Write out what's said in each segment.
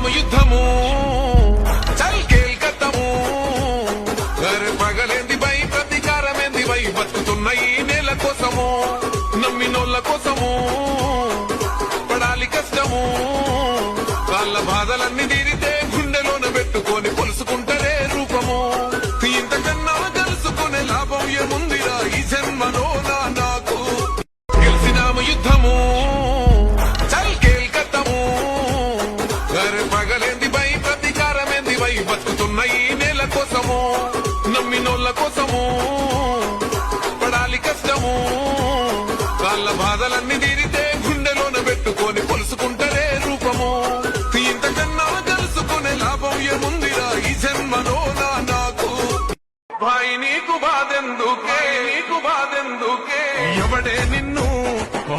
యుద్ధము చల్ కేల్కతము పగలేంది by ప్రతీకారమేంది by బతుకుతున్న ఈ నేల కోసము నమ్మినోళ్ళ కోసము పడాలి కష్టము వాళ్ళ బాధలన్నీ తీరితే గుండెలోన పెట్టుకొని పొలుసుకుంటరే రూపము ఇంతకన్నా తెలుసుకునే లాభం ఏముందిరా ఈ జన్మలో నాకు గెలిచినాము యుద్ధము చల్ కేల్కతము పగలేంది బై ప్రతీకారమేంది బై బతుకుతున్న ఈ నేల కోసము నమ్మినోళ్ళ కోసము పడాలి కష్టము వాళ్ళ బాధలన్నీ తీరితే గుండెలోన పెట్టుకొని పొలుసుకుంటరే రూపము ఇంతకన్నా తెలుసుకునే లాభం ఏముందిరా ఈ జన్మలో నాకు భాయ్ నీకు బాధెందుకే ఎవడే నిన్ను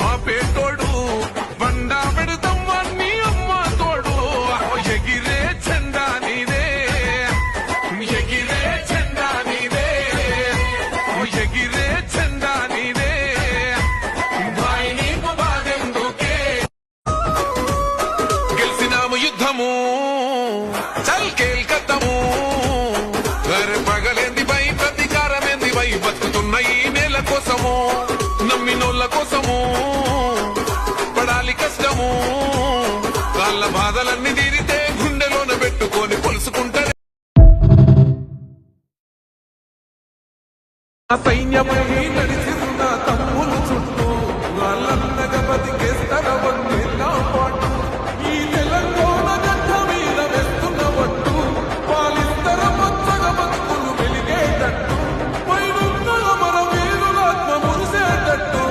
ఆపేటోడు బండా పెడతాం వాణ్ణి అమ్మ తోడు ఎగిరే చెండా నీదే ఎగిరే చెండా నీదే ఎగిరే చెండా నీదే భాయ్ నీకు బాధెందుకే గెలిచినాము యుద్ధము చల్ కేల్కతము పగలేంది బై ప్రతీకారమేంది బై బతుకుతున్న ఈ నేల కోసము నమ్మినోళ్ళ కోసము పడాలి కష్టము వాళ్ళ బాధలన్నీ తీరితే గుండెలోన పెట్టుకొని పొలుసుకుంటారు సైన్యమై నడిచిన తమ్ములు చుట్టూ వాళ్ళన్నగా బతికేస్తార వందేళ్ళ పాటు ఈ తెలంగాణ గడ్డ మీద వేస్తున్న పట్టు వాళ్ళిద్దర పచ్చగా బతుకులు వెలిగేటట్టు పైనున్న మన వీరులాత్మ మురిసేటట్టు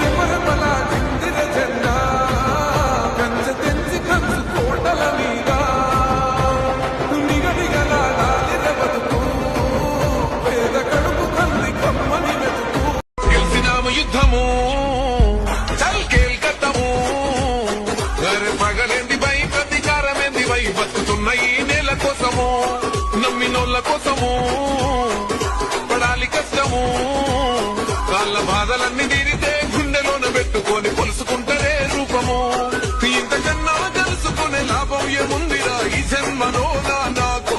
రెపరెపలా చిందిన జెండా కంచె తెంచి కంచు కోటల మీద నిగనిగలాడాలిన బతుకు పేద కడుపు కంది కమ్మని వెతుకు గెలిచినాము యుద్ధము చల్ కేల్కతము పగలేంది బై ప్రతీకారమేంది బై బతుకుతున్న ఈ నేల కోసము నమ్మినోళ్ళ కోసము పడాలి కష్టము వాళ్ళ బాధలన్నీ తీరితే గుండెలోన పెట్టుకొని పొలుసుకుంటరే రూపము ఇంతకన్నా తెలుసుకునే లాభం ఏముందిరా ఈ జన్మలో నాకు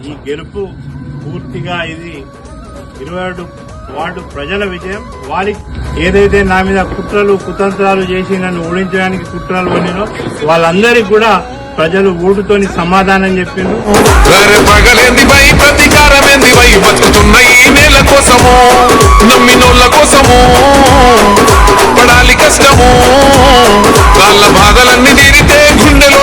ఈ గెలుపు పూర్తిగా ఇది 27 వార్డు ప్రజల విజయం. వారి ఏదైతే నా మీద కుట్రలు కుతంత్రాలు చేసి నన్ను ఓడించడానికి కుట్రలు వండినో వాళ్ళందరికీ కూడా ప్రజలు ఓటుతోని సమాధానం చెప్పిండ్రు. పగలేంది బై ప్రతీకారమేంది బై బతుకుతున్న ఈ నేల కోసము నమ్మినోళ్ళ కోసము పడాలి కష్టము వాళ్ళ బాధలన్నీ తీరితే గుండెలో